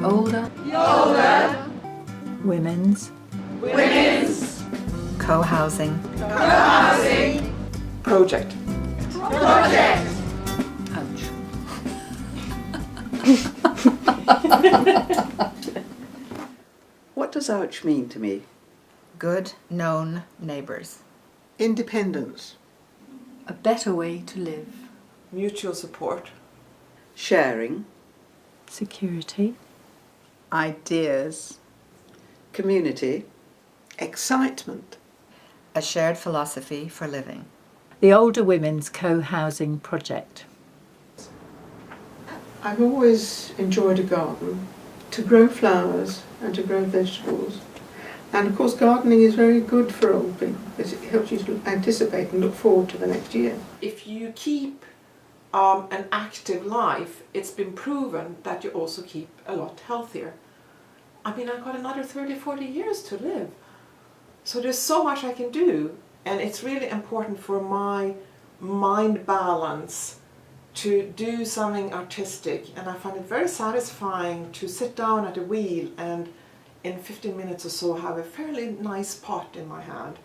Older. Women's. Co-housing. Project. Ouch. What does ouch mean to me? Good known neighbours. Independence. A better way to live. Mutual support. Sharing. Security. Ideas. Community. Excitement. A shared philosophy for living. The Older Women's Co-housing Project. I've always enjoyed a garden, to grow flowers and to grow vegetables. And of course gardening is very good for old people because it helps you to anticipate and look forward to the next year. If you keep an active life, it's been proven that you also keep a lot healthier. I mean, I've got another 30, 40 years to live. So there's so much I can do, and it's really important for my mind balance to do something artistic, and I find it very satisfying to sit down at a wheel and in 15 minutes or so have a fairly nice pot in my hand.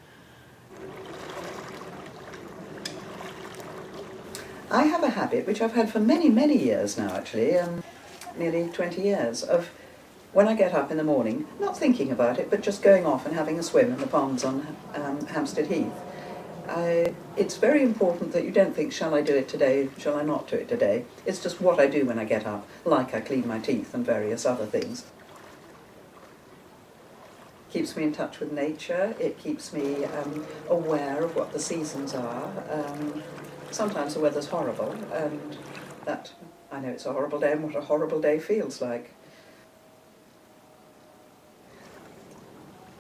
I have a habit, which I've had for many, many years now actually, nearly 20 years, of when I get up in the morning, not thinking about it, but just going off and having a swim in the ponds on Hampstead Heath. It's very important that you don't think, shall I do it today, shall I not do it today? It's just what I do when I get up, like I clean my teeth and various other things. Keeps me in touch with nature, it keeps me aware of what the seasons are. Sometimes the weather's horrible, and that, I know it's a horrible day and what a horrible day feels like.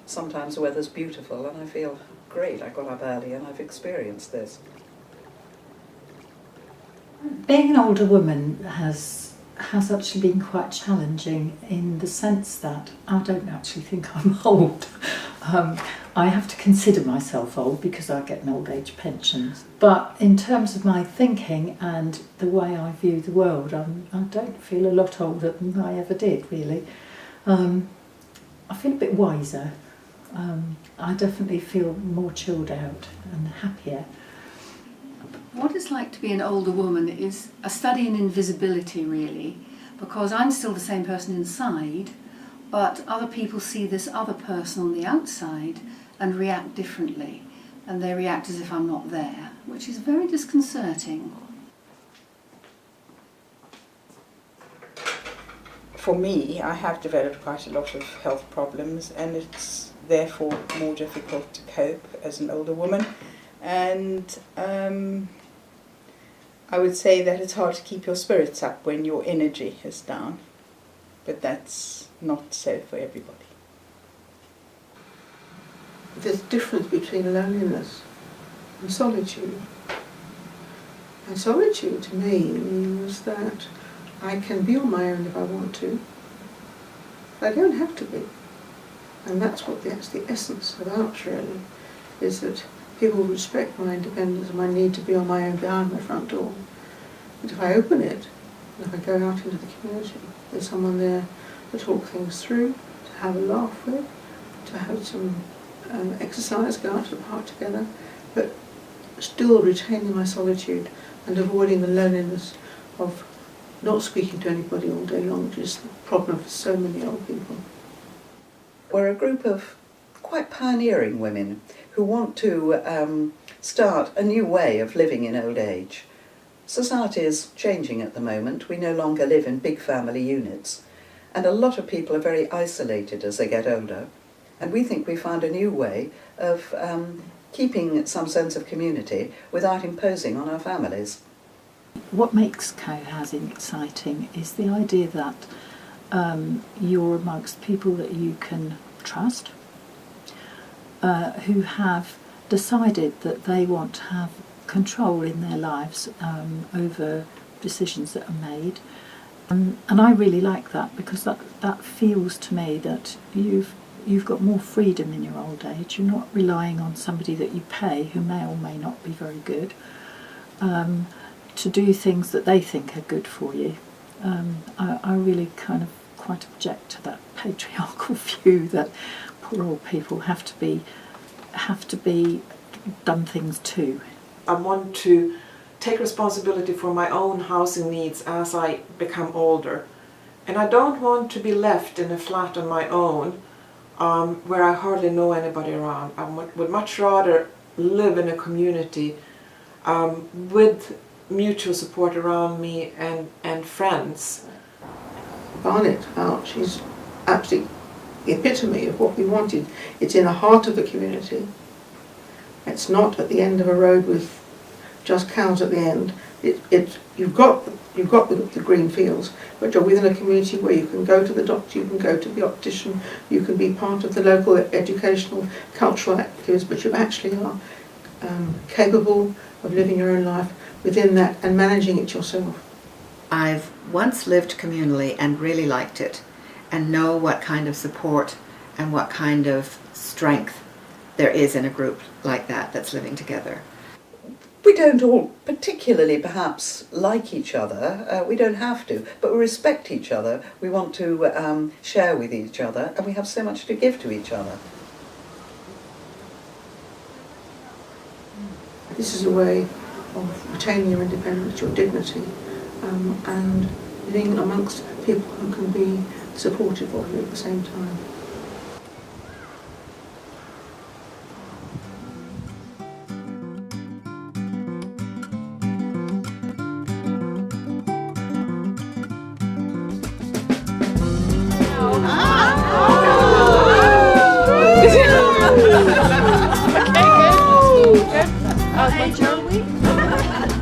Sometimes the weather's beautiful and I feel great, I got up early and I've experienced this. Being an older woman has actually been quite challenging in the sense that I don't actually think I'm old. I have to consider myself old because I get an old age pension. But in terms of my thinking and the way I view the world, I don't feel a lot older than I ever did, really. I feel a bit wiser. I definitely feel more chilled out and happier. What it's like to be an older woman is a study in invisibility, really, because I'm still the same person inside, but other people see this other person on the outside and react differently, and they react as if I'm not there, which is very disconcerting. For me, I have developed quite a lot of health problems, and it's therefore more difficult to cope as an older woman. And I would say that it's hard to keep your spirits up when your energy is down, but that's not so for everybody. There's a difference between loneliness and solitude. And solitude to me means that I can be on my own if I want to, but I don't have to be. And that's the essence of ouch, really, is that people respect my independence and my need to be on my own behind my front door. But if I open it, and if I go out into the community, there's someone there to talk things through, to have a laugh with, to have some exercise, go out to the park together, but still retaining my solitude and avoiding the loneliness of not speaking to anybody all day long, which is the problem for so many old people. We're a group of quite pioneering women who want to start a new way of living in old age. Society is changing at the moment. We no longer live in big family units, and a lot of people are very isolated as they get older. And we think we found a new way of keeping some sense of community without imposing on our families. What makes co-housing exciting is the idea that you're amongst people that you can trust, who have decided that they want to have control in their lives over decisions that are made. And I really like that, because that feels to me that you've got more freedom in your old age. You're not relying on somebody that you pay, who may or may not be very good, to do things that they think are good for you. I really kind of quite object to that patriarchal view that poor old people have to be done things to. I want to take responsibility for my own housing needs as I become older. And I don't want to be left in a flat on my own where I hardly know anybody around. I would much rather live in a community with mutual support around me and friends. Barnet House is absolutely the epitome of what we wanted. It's in the heart of the community. It's not at the end of a road with just cows at the end. You've got the green fields, but you're within a community where you can go to the doctor, you can go to the optician, you can be part of the local educational, cultural activities, but you actually are capable of living your own life within that and managing it yourself. I've once lived communally and really liked it, and know what kind of support and what kind of strength there is in a group like that that's living together. We don't all particularly perhaps like each other, we don't have to, but we respect each other, we want to share with each other, and we have so much to give to each other. This is a way of retaining your independence, your dignity, and living amongst people who can be supportive of you at the same time. Hey, Joey.